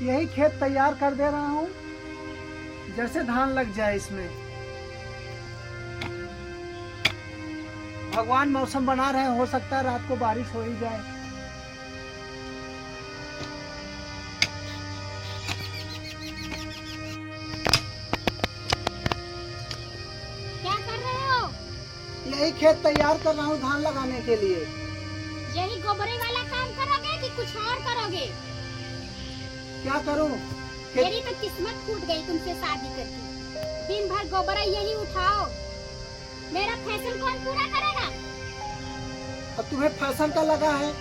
यही खेत तैयार कर दे रहा हूँ, जैसे धान लग जाए इसमें। भगवान मौसम बना रहे हैं, हो सकता है रात को बारिश हो ही जाए। क्या कर रहे हो? यही खेत तैयार कर रहा हूँ धान लगाने के लिए। यही गोबरे वाला काम करोगे कि कुछ और करोगे? क्या करूँ? मेरी तो किस्मत फूट गई तुमसे शादी करके। दिन भर गोबरा यही उठाओ, मेरा फैशन कौन पूरा करेगा? अब तुम्हें फैशन का लगा है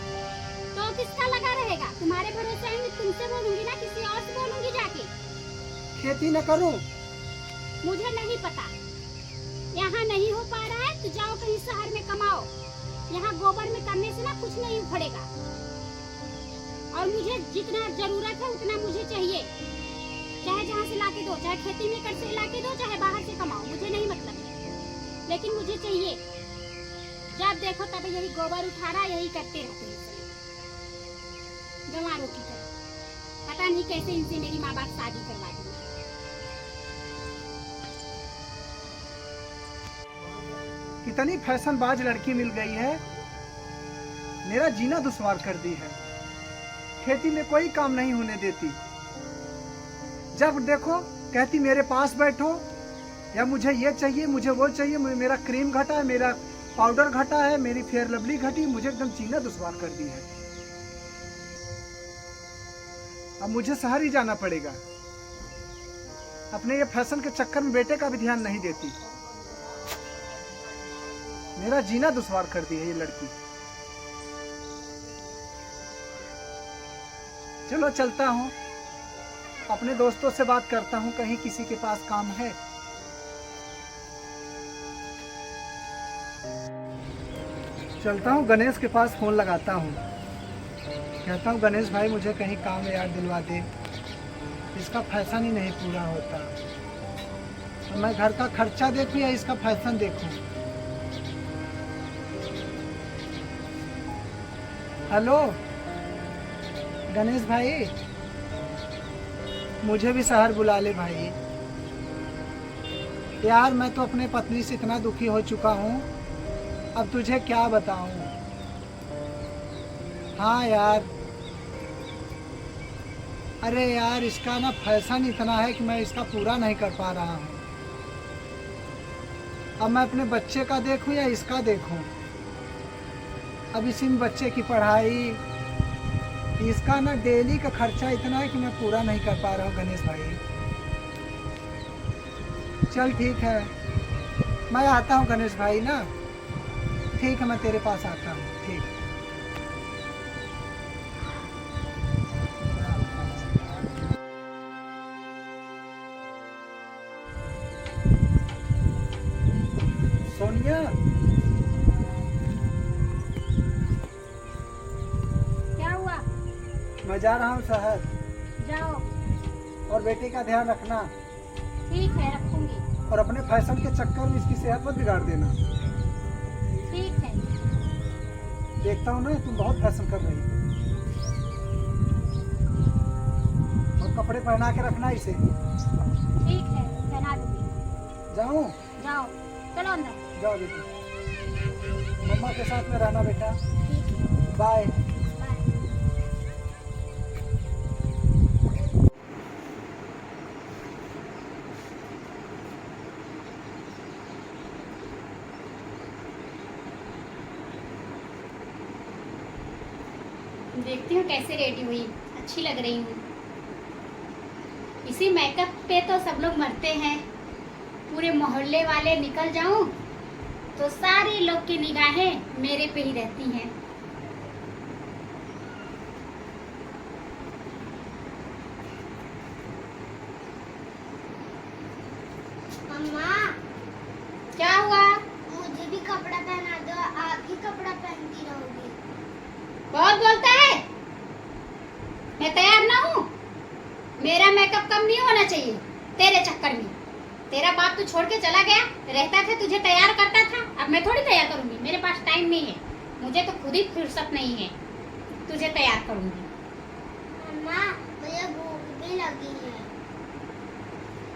तो किसका लगा रहेगा? तुम्हारे भरोसे आएंगे, तुमसे बोलूंगी ना, किसी और से बोलूंगी जाके। खेती न करूँ? मुझे नहीं पता, यहाँ नहीं हो पा रहा है तो जाओ कहीं शहर में कमाओ। यहाँ गोबर में करने से ना कुछ नहीं उखड़ेगा। और मुझे जितना जरूरत है उतना मुझे चाहिए, चाहे जहाँ से लाके दो, चाहे खेती में कर से लाके दो, चाहे बाहर से कमाओ, मुझे नहीं मतलब, लेकिन मुझे चाहिए। जब देखो तब यही गोबर उठा रहा, यही करते रहते हैं गंवारों की तरह। पता नहीं कैसे इनसे मेरी माँ बाप शादी करवा दी। कितनी फैशनबाज लड़की मिल गई है, मेरा जीना दुश्वार कर दी है। खेती में कोई काम नहीं होने देती, जब देखो कहती मेरे पास बैठो, या मुझे ये चाहिए, मुझे वो चाहिए, मेरा क्रीम घटा है, मेरा पाउडर घटा है, मेरी फेयर लवली घटी, मुझे एकदम जीना दुश्वार कर दी है। अब मुझे शहर ही जाना पड़ेगा। अपने ये फैशन के चक्कर में बेटे का भी ध्यान नहीं देती। मेरा जीना दुश्वार कर दी है ये लड़की। चलो चलता हूँ, अपने दोस्तों से बात करता हूँ, कहीं किसी के पास काम है। चलता हूँ गणेश के पास फोन लगाता हूँ, कहता हूँ गणेश भाई मुझे कहीं काम याद दिलवा दे, इसका फैशन ही नहीं पूरा होता। तो मैं घर का खर्चा देखूँ या इसका फैशन देखूँ? हेलो गणेश भाई, मुझे भी शहर बुला ले भाई। यार मैं तो अपने पत्नी से इतना दुखी हो चुका हूँ, अब तुझे क्या बताऊँ। हाँ यार, अरे यार इसका ना फैशन इतना है कि मैं इसका पूरा नहीं कर पा रहा हूँ। अब मैं अपने बच्चे का देखूँ या इसका देखूँ? अब इसी में बच्चे की पढ़ाई, इसका ना डेली का खर्चा इतना है कि मैं पूरा नहीं कर पा रहा हूँ गणेश भाई। चल ठीक है, मैं आता हूँ गणेश भाई ना, ठीक है मैं तेरे पास आता हूँ। ठीक। सोनिया, क्या हुआ? मैं जा रहा हूँ शहर, जाओ। और बेटे का ध्यान रखना। ठीक है, रखूंगी। और अपने फैशन के चक्कर में इसकी सेहत मत बिगाड़ देना। ठीक है। देखता हूँ ना तुम बहुत फैशन कर रही हो। और कपड़े पहना के रखना इसे। ठीक है, पहना दूंगी। जाऊँ? जाओ, चलो अंदर। जाओ बेटा, मम्मा के साथ में रहना बेटा। ठीक है, बाय। बाय। देखती हूँ कैसे रेडी हुई, अच्छी लग रही हूँ। इसी मेकअप पे तो सब लोग मरते हैं। पूरे मोहल्ले वाले निकल जाऊं तो सारे लोग की निगाहें मेरे पे ही रहती हैं। मम्मा, क्या हुआ? मुझे भी कपड़ा पहना दो, आप ही कपड़ा पहनती रहोगी। बहुत बोलता है, मैं तैयार ना हूँ। मेरा मेकअप कम नहीं होना चाहिए तेरे चक्कर में। तेरा बाप तो छोड़ के चला गया, रहता था तुझे तैयार करता था, अब मैं थोड़ी तैयार करूंगी। मेरे पास टाइम नहीं है, मुझे तो खुद ही फुर्सत नहीं है, तुझे तैयार करूंगी। मम्मा, मुझे भूख लगी है।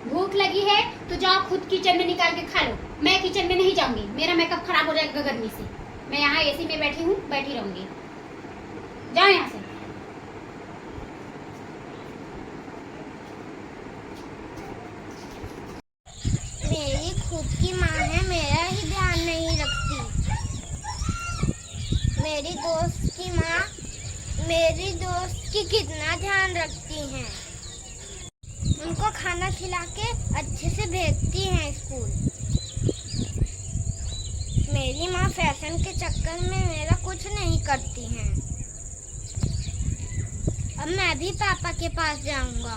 भूख लगी है तो जाओ खुद किचन में निकाल के खा लो। मैं किचन में नहीं जाऊंगी, मेरा मेकअप खराब हो जाएगा गर्मी से। मैं यहाँ एसी में बैठी हूँ, बैठी रहूंगी। जाओ यहाँ से। मेरी खुद की माँ है, मेरा ही ध्यान नहीं रखती। मेरी दोस्त की माँ मेरी दोस्त की कितना ध्यान रखती हैं। उनको खाना खिला के अच्छे से भेजती हैं स्कूल। मेरी माँ फैशन के चक्कर में मेरा कुछ नहीं करती हैं। अब मैं भी पापा के पास जाऊंगा।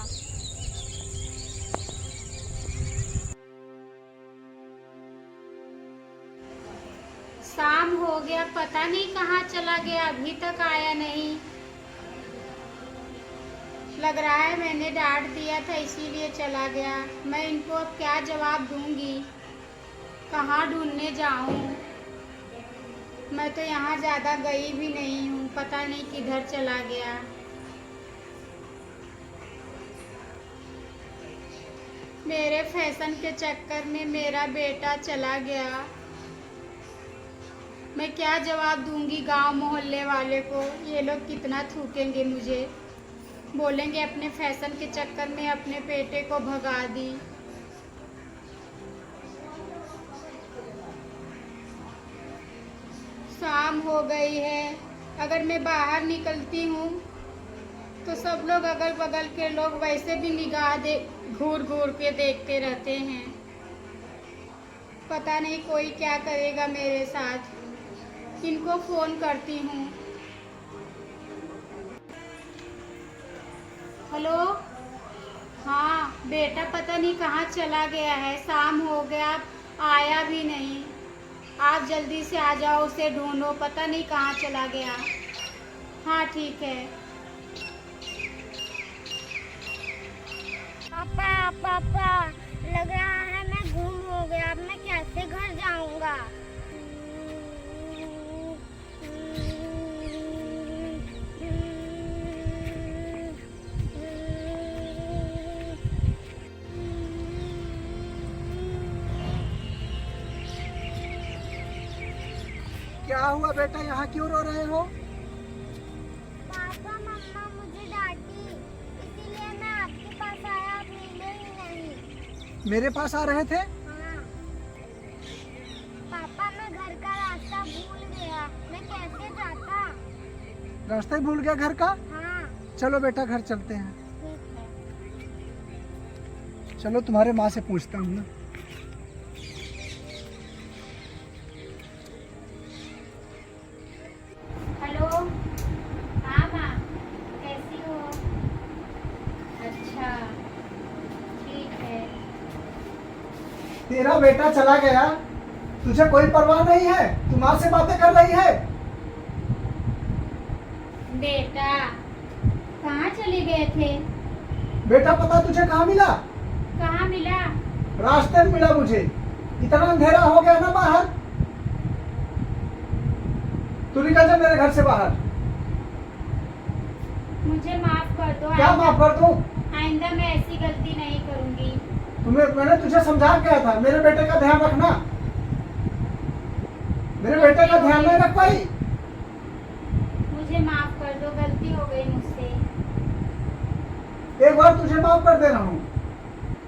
शाम हो गया, पता नहीं कहाँ चला गया, अभी तक आया नहीं। लग रहा है मैंने डांट दिया था इसीलिए चला गया। मैं इनको अब क्या जवाब दूंगी, कहाँ ढूंढने जाऊं। मैं तो यहाँ ज़्यादा गई भी नहीं हूँ, पता नहीं किधर चला गया। मेरे फैशन के चक्कर में मेरा बेटा चला गया। मैं क्या जवाब दूंगी गांव मोहल्ले वाले को। ये लोग कितना थूकेंगे मुझे, बोलेंगे अपने फैशन के चक्कर में अपने बेटे को भगा दी। शाम हो गई है, अगर मैं बाहर निकलती हूँ तो सब लोग अगल बगल के लोग वैसे भी निगाह दे घूर घूर के देखते रहते हैं। पता नहीं कोई क्या करेगा मेरे साथ। इनको फोन करती हूँ। हेलो, हाँ बेटा पता नहीं कहाँ चला गया है, शाम हो गया आया भी नहीं। आप जल्दी से आ जाओ, उसे ढूंढो, पता नहीं कहाँ चला गया। हाँ ठीक है। पापा पापा, लग रहा है मैं गुम हो गया। अब मैं कैसे घर जाऊंगा? क्या हुआ बेटा, यहाँ क्यों रो रहे हो? पापा मम्मा मुझे डांटी, इसीलिए मैं आपके पास आया। आप मिले ही नहीं। मेरे पास आ रहे थे? हाँ पापा, मैं घर का रास्ता भूल गया। मैं कैसे जाता? रास्ता ही भूल गया घर का? हाँ चलो बेटा घर चलते हैं। ठीक है। चलो तुम्हारे माँ से पूछता हूँ ना। हेलो, हाँ माँ, कैसी हो? अच्छा ठीक है। तेरा बेटा चला गया, तुझे कोई परवाह नहीं है? तू माँ से बातें कर रही है? बेटा कहाँ चले गए थे? बेटा पता तुझे कहाँ मिला? कहाँ मिला? रास्ते में मिला मुझे। इतना अंधेरा हो गया ना बाहर। तू निकल जा मेरे घर से बाहर। मुझे माफ कर दो। क्या माफ कर दूं? आइंदा मैं ऐसी गलती नहीं करूँगी। मैंने तुझे समझा क्या था, मेरे बेटे का ध्यान रखना। मेरे बेटे का ध्यान नहीं रख पाई? मुझे माफ कर दो, गलती हो गई मुझसे। एक बार तुझे माफ कर दे रहा हूँ,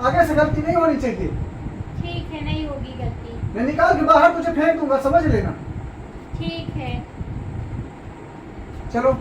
आगे से गलती नहीं होनी चाहिए। ठीक है, नहीं होगी गलती। मैं निकाल के बाहर तुझे फेंक दूंगा, समझ लेना। ठीक है। चलो।